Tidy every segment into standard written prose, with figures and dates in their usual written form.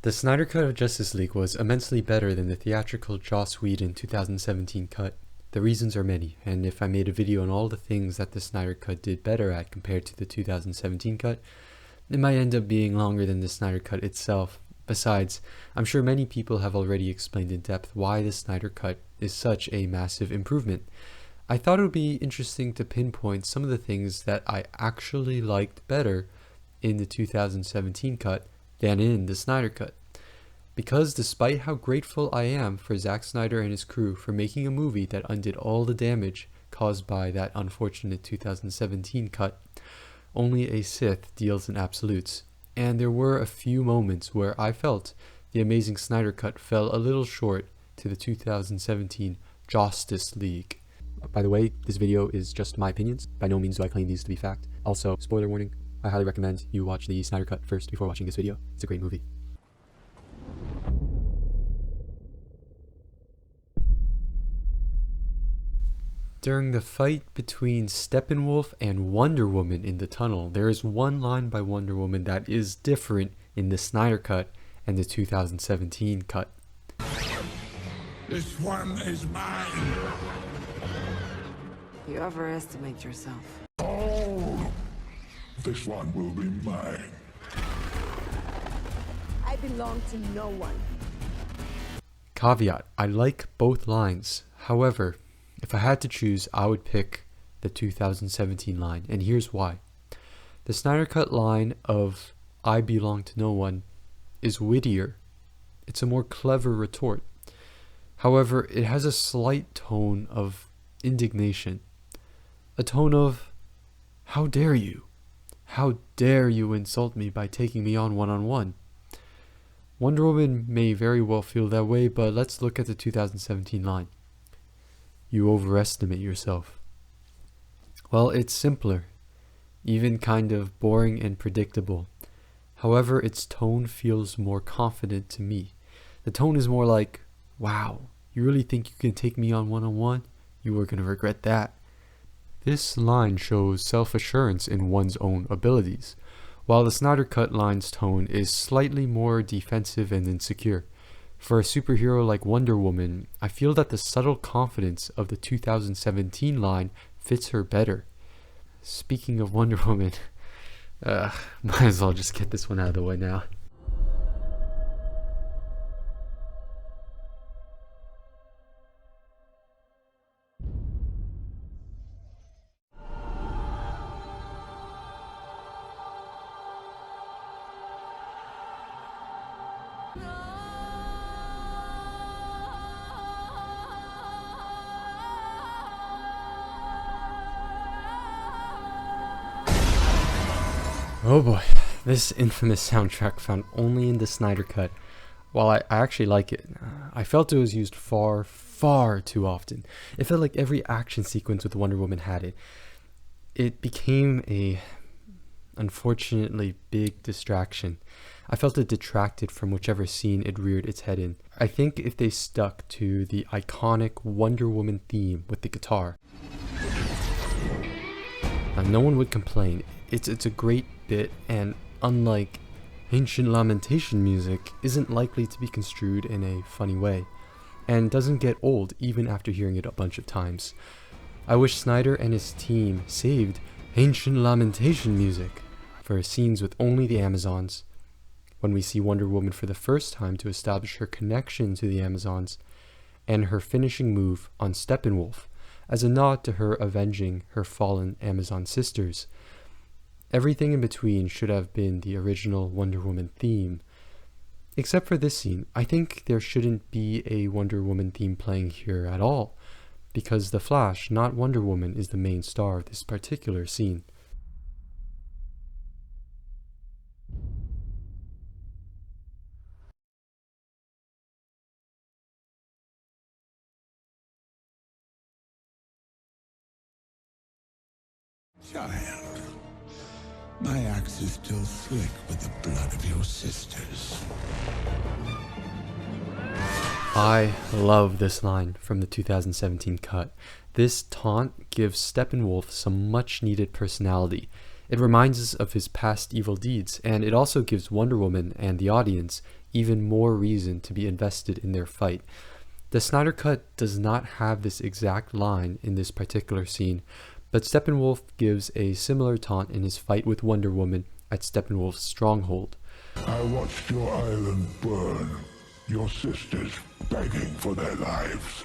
The Snyder Cut of Justice League was immensely better than the theatrical Joss Whedon 2017 cut. The reasons are many, and if I made a video on all the things that the Snyder Cut did better at compared to the 2017 cut, it might end up being longer than the Snyder Cut itself. Besides, I'm sure many people have already explained in depth why the Snyder Cut is such a massive improvement. I thought it would be interesting to pinpoint some of the things that I actually liked better in the 2017 cut than in the Snyder Cut. Because despite how grateful I am for Zack Snyder and his crew for making a movie that undid all the damage caused by that unfortunate 2017 cut, only a Sith deals in absolutes, and there were a few moments where I felt the amazing Snyder Cut fell a little short to the 2017 Josstice League. By the way, this video is just my opinions. By no means do I claim these to be fact. Also, spoiler warning, I highly recommend you watch the Snyder Cut first before watching this video. It's a great movie. During the fight between Steppenwolf and Wonder Woman in the tunnel, there is one line by Wonder Woman that is different in the Snyder Cut and the 2017 cut. This one is mine. You overestimate yourself. Oh, this one will be mine. I belong to no one. Caveat, I like both lines. However, if I had to choose, I would pick the 2017 line, and here's why. The Snyder Cut line of "I belong to no one" is wittier. It's a more clever retort. However, it has a slight tone of indignation. A tone of, "How dare you? How dare you insult me by taking me on one-on-one?" Wonder Woman may very well feel that way, but let's look at the 2017 line. "You overestimate yourself." Well, it's simpler, even kind of boring and predictable. However, its tone feels more confident to me. The tone is more like, "Wow, you really think you can take me on one-on-one? You are going to regret that." This line shows self-assurance in one's own abilities, while the Snyder Cut line's tone is slightly more defensive and insecure. For a superhero like Wonder Woman, I feel that the subtle confidence of the 2017 line fits her better. Speaking of Wonder Woman, might as well just get this one out of the way now. Oh boy, this infamous soundtrack found only in the Snyder Cut. While I actually like it, I felt it was used far too often. It felt like every action sequence with Wonder Woman had it. It became a unfortunately big distraction. I felt it detracted from whichever scene it reared its head in. I think if they stuck to the iconic Wonder Woman theme with the guitar, no one would complain. It's a great bit, and unlike ancient lamentation music, isn't likely to be construed in a funny way, and doesn't get old even after hearing it a bunch of times. I wish Snyder and his team saved ancient lamentation music for scenes with only the Amazons, when we see Wonder Woman for the first time to establish her connection to the Amazons, and her finishing move on Steppenwolf, as a nod to her avenging her fallen Amazon sisters. Everything in between should have been the original Wonder Woman theme. Except for this scene, I think there shouldn't be a Wonder Woman theme playing here at all, because the Flash, not Wonder Woman, is the main star of this particular scene. Child, my axe is still slick with the blood of your sisters. I love this line from the 2017 cut. This taunt gives Steppenwolf some much needed personality. It reminds us of his past evil deeds, and it also gives Wonder Woman and the audience even more reason to be invested in their fight. The Snyder Cut does not have this exact line in this particular scene, but Steppenwolf gives a similar taunt in his fight with Wonder Woman at Steppenwolf's stronghold. I watched your island burn, your sisters begging for their lives,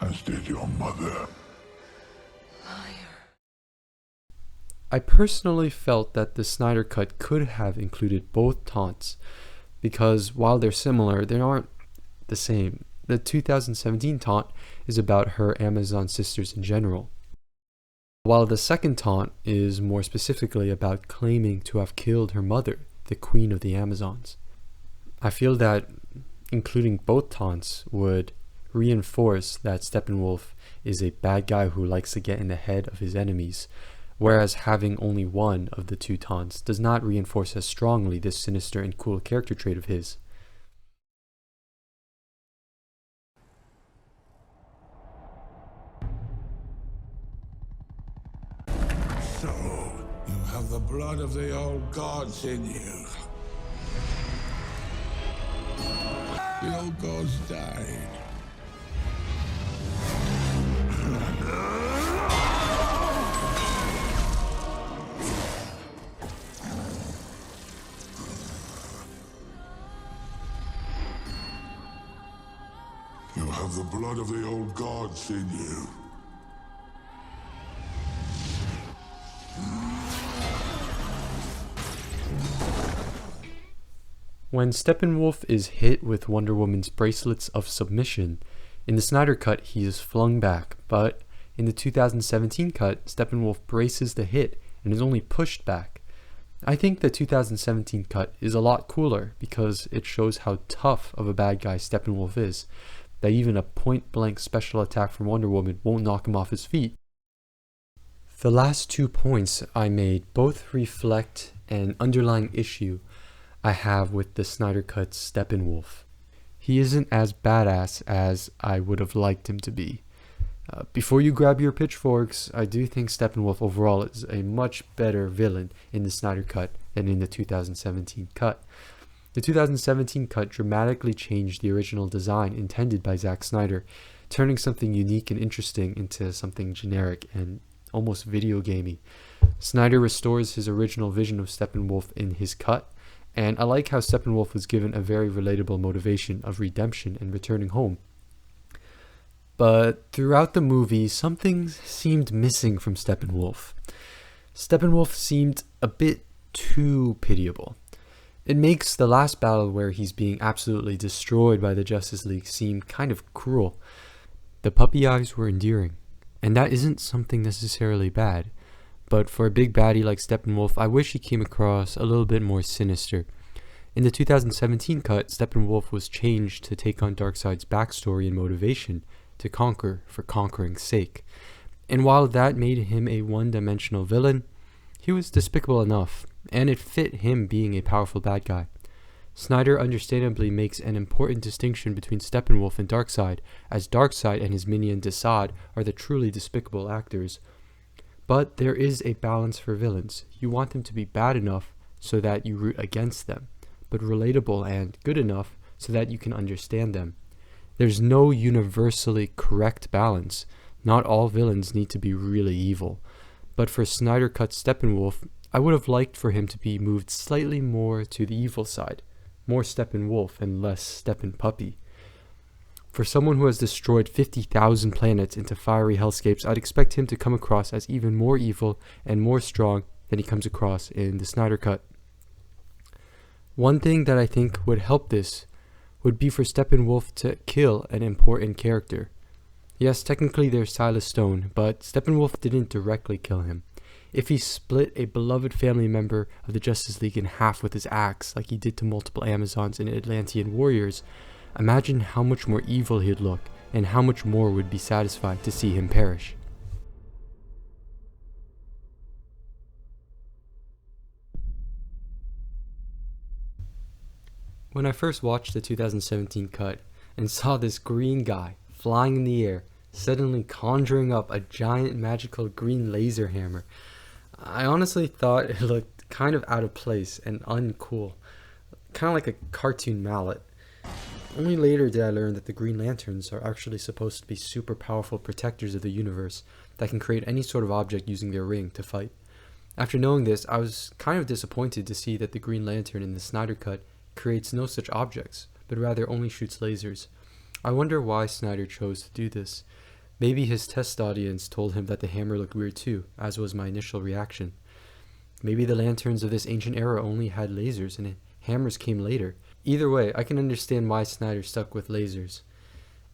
as did your mother. I personally felt that the Snyder Cut could have included both taunts, because while they're similar, they aren't the same. The 2017 taunt is about her Amazon sisters in general, while the second taunt is more specifically about claiming to have killed her mother, the Queen of the Amazons. I feel that including both taunts would reinforce that Steppenwolf is a bad guy who likes to get in the head of his enemies, whereas having only one of the two taunts does not reinforce as strongly this sinister and cool character trait of his. So, you have the blood of the old gods in you. The old gods died. You have the blood of the old gods in you. When Steppenwolf is hit with Wonder Woman's bracelets of submission, in the Snyder Cut he is flung back, but in the 2017 cut, Steppenwolf braces the hit and is only pushed back. I think the 2017 cut is a lot cooler because it shows how tough of a bad guy Steppenwolf is, that even a point-blank special attack from Wonder Woman won't knock him off his feet. The last 2 points I made both reflect an underlying issue I have with the Snyder Cut's Steppenwolf. He isn't as badass as I would have liked him to be. Before you grab your pitchforks, I do think Steppenwolf overall is a much better villain in the Snyder Cut than in the 2017 cut. The 2017 cut dramatically changed the original design intended by Zack Snyder, turning something unique and interesting into something generic and almost video gamey. Snyder restores his original vision of Steppenwolf in his cut, and I like how Steppenwolf was given a very relatable motivation of redemption and returning home. But throughout the movie, something seemed missing from Steppenwolf. Steppenwolf seemed a bit too pitiable. It makes the last battle where he's being absolutely destroyed by the Justice League seem kind of cruel. The puppy eyes were endearing, and that isn't something necessarily bad. But for a big baddie like Steppenwolf, I wish he came across a little bit more sinister. In the 2017 cut, Steppenwolf was changed to take on Darkseid's backstory and motivation to conquer for conquering's sake. And while that made him a one-dimensional villain, he was despicable enough, and it fit him being a powerful bad guy. Snyder understandably makes an important distinction between Steppenwolf and Darkseid, as Darkseid and his minion Desaad are the truly despicable actors. But there is a balance for villains. You want them to be bad enough so that you root against them, but relatable and good enough so that you can understand them. There's no universally correct balance. Not all villains need to be really evil. But for Snyder Cut Steppenwolf, I would have liked for him to be moved slightly more to the evil side, more Steppenwolf and less Steppenpuppy. For someone who has destroyed 50,000 planets into fiery hellscapes, I'd expect him to come across as even more evil and more strong than he comes across in the Snyder Cut. One thing that I think would help this would be for Steppenwolf to kill an important character. Yes, technically there's Silas Stone, but Steppenwolf didn't directly kill him. If he split a beloved family member of the Justice League in half with his axe, like he did to multiple Amazons and Atlantean warriors, imagine how much more evil he'd look, and how much more would be satisfied to see him perish. When I first watched the 2017 cut and saw this green guy flying in the air, suddenly conjuring up a giant magical green laser hammer, I honestly thought it looked kind of out of place and uncool. kind of like a cartoon mallet. Only later did I learn that the Green Lanterns are actually supposed to be super powerful protectors of the universe that can create any sort of object using their ring to fight. After knowing this, I was kind of disappointed to see that the Green Lantern in the Snyder Cut creates no such objects, but rather only shoots lasers. I wonder why Snyder chose to do this. Maybe his test audience told him that the hammer looked weird too, as was my initial reaction. Maybe the lanterns of this ancient era only had lasers and hammers came later. Either way, I can understand why Snyder stuck with lasers.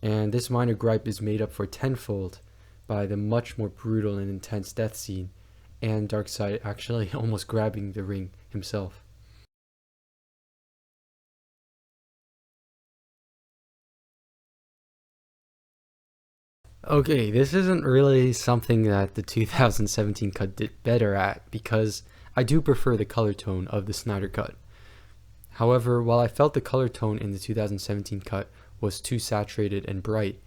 And this minor gripe is made up for tenfold by the much more brutal and intense death scene, and Darkseid actually almost grabbing the ring himself. Okay, this isn't really something that the 2017 cut did better at, because I do prefer the color tone of the Snyder Cut. However, while I felt the color tone in the 2017 cut was too saturated and bright,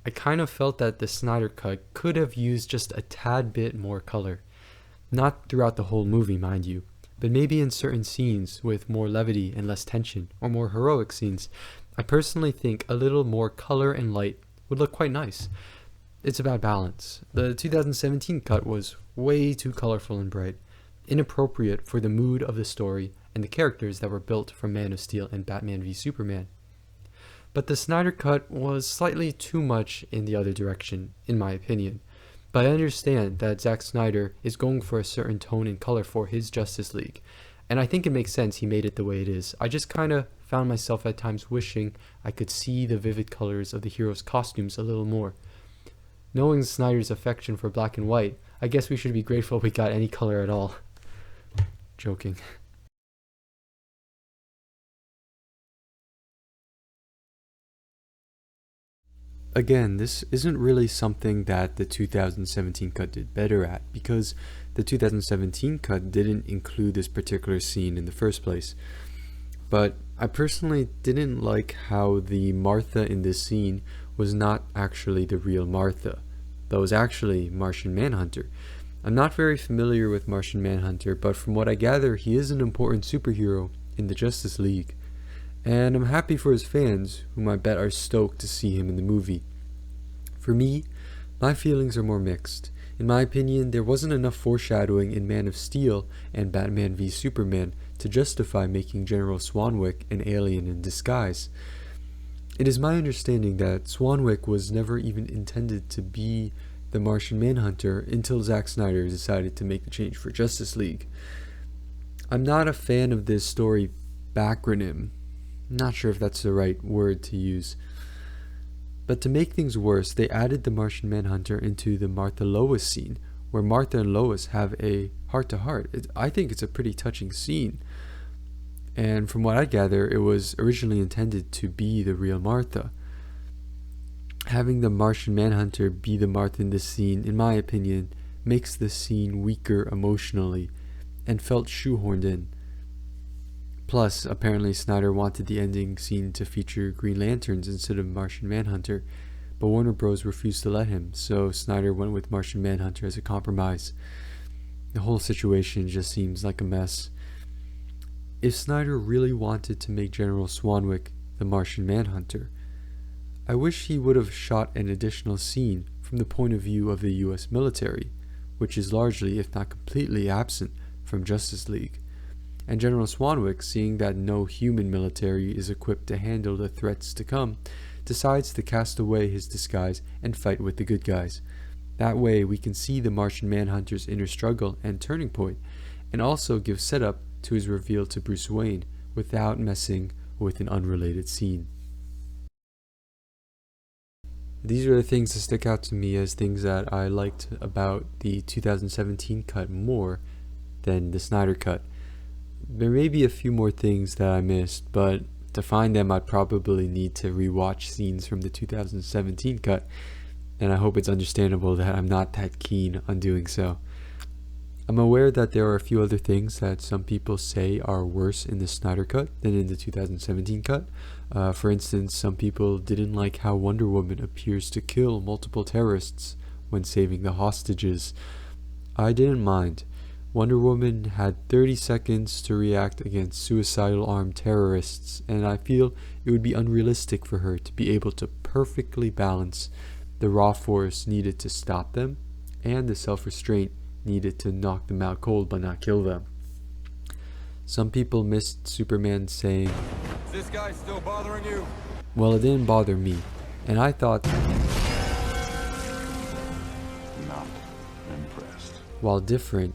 I kind of felt that the Snyder Cut could have used just a tad bit more color. Not throughout the whole movie, mind you, but maybe in certain scenes with more levity and less tension, or more heroic scenes. I personally think a little more color and light would look quite nice. It's about balance. The 2017 cut was way too colorful and bright, inappropriate for the mood of the story and the characters that were built from Man of Steel and Batman v Superman. But the Snyder Cut was slightly too much in the other direction, in my opinion. But I understand that Zack Snyder is going for a certain tone and color for his Justice League, and I think it makes sense he made it the way it is. I just kinda found myself at times wishing I could see the vivid colors of the heroes' costumes a little more. Knowing Snyder's affection for black and white, I guess we should be grateful we got any color at all. Joking. Again, this isn't really something that the 2017 cut did better at, because the 2017 cut didn't include this particular scene in the first place. But I personally didn't like how the Martha in this scene was not actually the real Martha. That was actually Martian Manhunter. I'm not very familiar with Martian Manhunter, but from what I gather, he is an important superhero in the Justice League. And I'm happy for his fans, whom I bet are stoked to see him in the movie. For me, my feelings are more mixed. In my opinion, there wasn't enough foreshadowing in Man of Steel and Batman v Superman to justify making General Swanwick an alien in disguise. It is my understanding that Swanwick was never even intended to be the Martian Manhunter until Zack Snyder decided to make the change for Justice League. I'm not a fan of this story backronym. Not sure if that's the right word to use. But to make things worse, they added the Martian Manhunter into the Martha-Lois scene, where Martha and Lois have a heart-to-heart. I think it's a pretty touching scene. And from what I gather, it was originally intended to be the real Martha. Having the Martian Manhunter be the Martha in this scene, in my opinion, makes the scene weaker emotionally and felt shoehorned in. Plus, apparently Snyder wanted the ending scene to feature Green Lanterns instead of Martian Manhunter, but Warner Bros. Refused to let him, so Snyder went with Martian Manhunter as a compromise. The whole situation just seems like a mess. If Snyder really wanted to make General Swanwick the Martian Manhunter, I wish he would have shot an additional scene from the point of view of the US military, which is largely, if not completely, absent from Justice League. And General Swanwick, seeing that no human military is equipped to handle the threats to come, decides to cast away his disguise and fight with the good guys. That way we can see the Martian Manhunter's inner struggle and turning point, and also give setup to his reveal to Bruce Wayne without messing with an unrelated scene. These are the things that stick out to me as things that I liked about the 2017 cut more than the Snyder Cut. There may be a few more things that I missed, but to find them I'd probably need to rewatch scenes from the 2017 cut, and I hope it's understandable that I'm not that keen on doing so. I'm aware that there are a few other things that some people say are worse in the Snyder Cut than in the 2017 cut. For instance, some people didn't like how Wonder Woman appears to kill multiple terrorists when saving the hostages. I didn't mind. Wonder Woman had 30 seconds to react against suicidal armed terrorists, and I feel it would be unrealistic for her to be able to perfectly balance the raw force needed to stop them and the self-restraint needed to knock them out cold but not kill them. Some people missed Superman saying, "Is this guy still bothering you?" Well, it didn't bother me, and I thought, Not impressed. while different,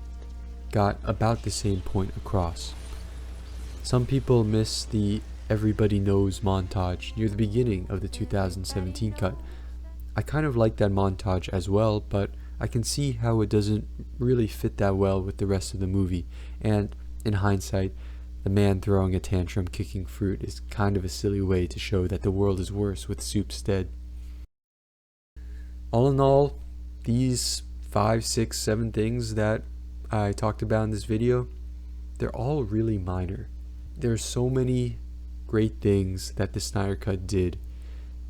got about the same point across. Some people missed the everybody knows montage near the beginning of the 2017 cut. I kind of like that montage as well, but I can see how it doesn't really fit that well with the rest of the movie, and in hindsight, the man throwing a tantrum kicking fruit is kind of a silly way to show that the world is worse with Soup's dead. All in all, these 5, 6, 7 things that I talked about in this video, they're all really minor. There's so many great things that the Snyder Cut did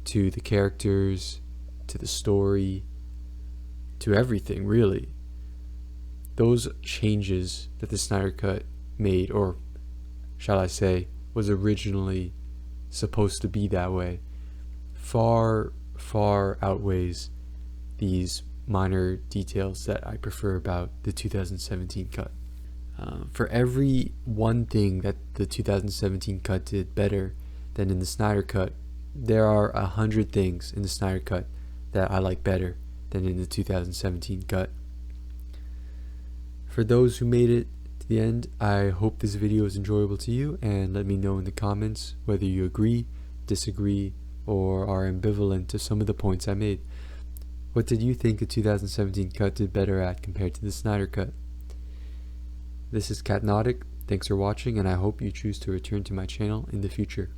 to the characters, to the story, to everything really. Those changes that the Snyder Cut made, or shall I say, was originally supposed to be that way, far, far outweighs these minor details that I prefer about the 2017 cut. For every one thing that the 2017 cut did better than in the Snyder Cut, there are 100 things in the Snyder Cut that I like better than in the 2017 cut. For those who made it to the end, I hope this video is enjoyable to you, and let me know in the comments whether you agree, disagree, or are ambivalent to some of the points I made. What did you think the 2017 cut did better at compared to the Snyder Cut? This is Catnotic, thanks for watching, and I hope you choose to return to my channel in the future.